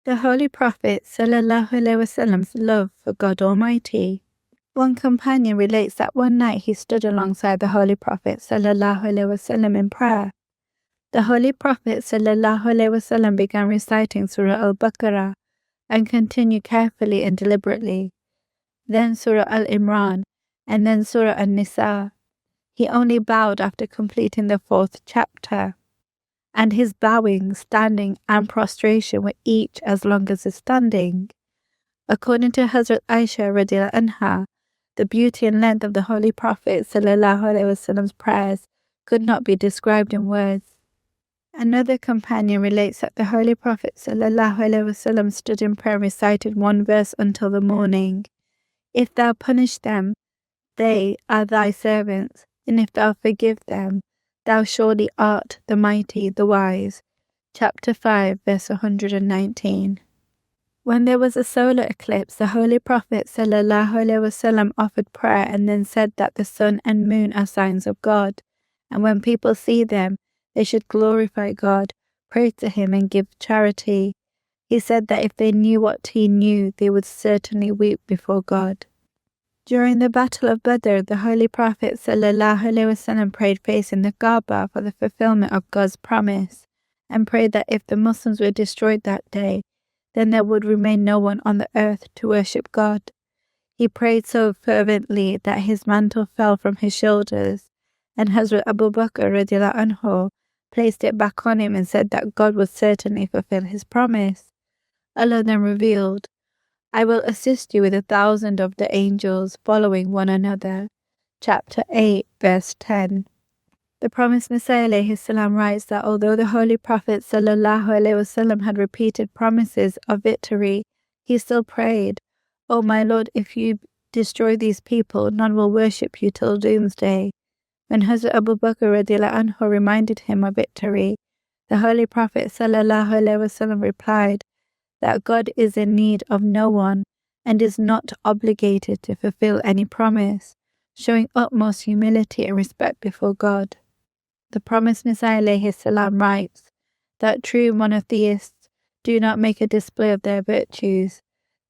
The Holy Prophet ﷺ's love for God Almighty. One companion relates that one night he stood alongside the Holy Prophet ﷺ in prayer. The Holy Prophet ﷺ began reciting Surah Al-Baqarah and continued carefully and deliberately, then Surah Al-Imran, and then Surah An-Nisa. He only bowed after completing the 4th chapter, and his bowing, standing, and prostration were each as long as his standing. According to Hazrat Aisha radiallahu anha, the beauty and length of the Holy Prophet ﷺ's prayers could not be described in words. Another companion relates that the Holy Prophet ﷺ stood in prayer and recited one verse until the morning. If thou punish them, they are thy servants, and if thou forgive them, thou surely art the mighty, the wise. Chapter 5, verse 119. When there was a solar eclipse, the Holy Prophet ﷺ offered prayer and then said that the sun and moon are signs of God, and when people see them, they should glorify God, pray to Him, and give charity. He said that if they knew what he knew, they would certainly weep before God. During the Battle of Badr, the Holy Prophet ﷺ prayed facing the Kaaba for the fulfillment of God's promise, and prayed that if the Muslims were destroyed that day, then there would remain no one on the earth to worship God. He prayed so fervently that his mantle fell from his shoulders, and Hazrat Abu Bakr radiallahu anhu placed it back on him and said that God would certainly fulfill his promise. Allah then revealed, I will assist you with 1,000 of the angels following one another. Chapter 8, verse 10. The promised Messiah ﷺ writes that although the Holy Prophet ﷺ had repeated promises of victory, he still prayed, O my Lord, if you destroy these people, none will worship you till doomsday. When Hazrat Abu Bakr radiallahu anhu reminded him of victory, the Holy Prophet ﷺ replied that God is in need of no one and is not obligated to fulfill any promise, showing utmost humility and respect before God. The promised Messiah ﷺ writes that true monotheists do not make a display of their virtues.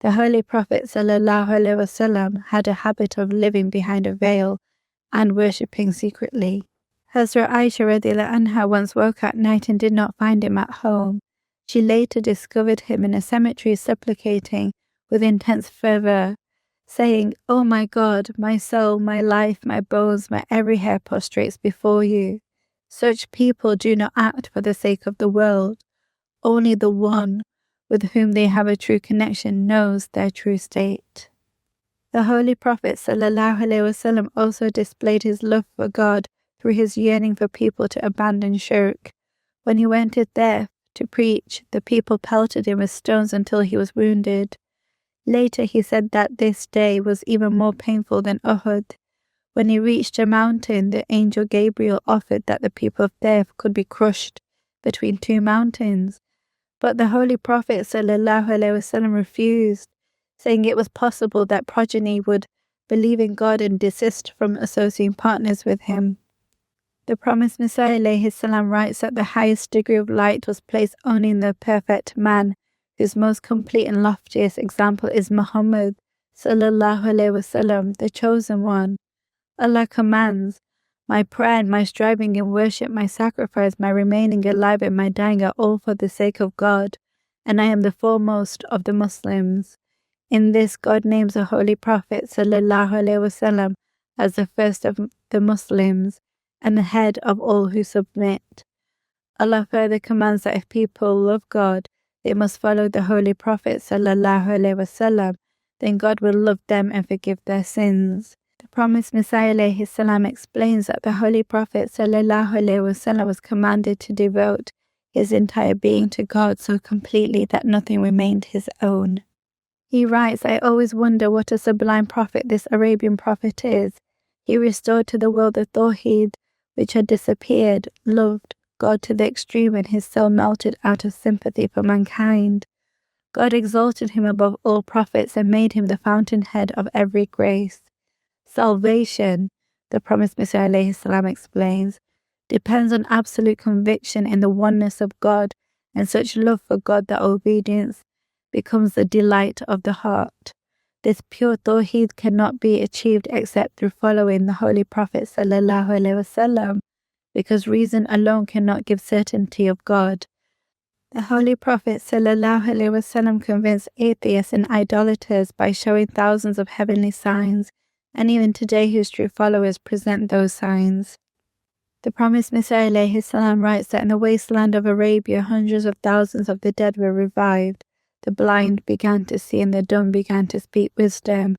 The Holy Prophet ﷺ had a habit of living behind a veil and worshipping secretly. Hazrat Aisha radiallahu anha once woke at night and did not find him at home. She later discovered him in a cemetery supplicating with intense fervor, saying, O my God, my soul, my life, my bones, my every hair prostrates before you. Such people do not act for the sake of the world. Only the one with whom they have a true connection knows their true state. The Holy Prophet ﷺ also displayed his love for God through his yearning for people to abandon shirk. When he went there to preach, the people pelted him with stones until he was wounded. Later he said that this day was even more painful than Uhud. When he reached a mountain, the angel Gabriel offered that the people of Taif could be crushed between two mountains. But the Holy Prophet ﷺ refused, saying it was possible that progeny would believe in God and desist from associating partners with him. The promised Messiah ﷺ writes that the highest degree of light was placed only in the perfect man, whose most complete and loftiest example is Muhammad ﷺ, the chosen one. Allah commands, my prayer and my striving in worship, my sacrifice, my remaining alive and my dying are all for the sake of God, and I am the foremost of the Muslims. In this, God names the Holy Prophet ﷺ as the first of the Muslims and the head of all who submit. Allah further commands that if people love God, they must follow the Holy Prophet ﷺ, then God will love them and forgive their sins. The promised Messiah ﷺ explains that the Holy Prophet ﷺ was commanded to devote his entire being to God so completely that nothing remained his own. He writes, I always wonder what a sublime prophet this Arabian prophet is. He restored to the world the Tawheed, which had disappeared, loved God to the extreme, and his soul melted out of sympathy for mankind. God exalted him above all prophets and made him the fountainhead of every grace. Salvation, the promised Messiah ﷺ explains, depends on absolute conviction in the oneness of God and such love for God that obedience becomes the delight of the heart. This pure tawheed cannot be achieved except through following the Holy Prophet ﷺ, because reason alone cannot give certainty of God. The Holy Prophet ﷺ convinced atheists and idolaters by showing thousands of heavenly signs, and even today his true followers present those signs. The promised Messiah ﷺ writes that in the wasteland of Arabia, hundreds of thousands of the dead were revived. The blind began to see and the dumb began to speak wisdom.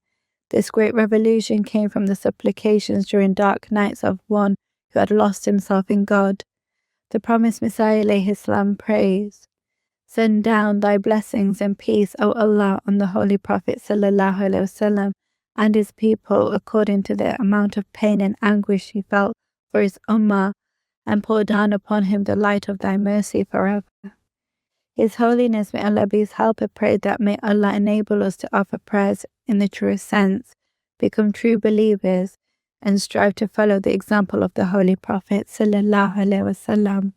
This great revolution came from the supplications during dark nights of one who had lost himself in God. The promised Messiah ﷺ prays, "Send down thy blessings and peace, O Allah, on the Holy Prophet ﷺ and his people according to the amount of pain and anguish he felt for his ummah, and pour down upon him the light of thy mercy forever." His Holiness, may Allah be his helper, prayed that may Allah enable us to offer prayers in the truest sense, become true believers, and strive to follow the example of the Holy Prophet ﷺ.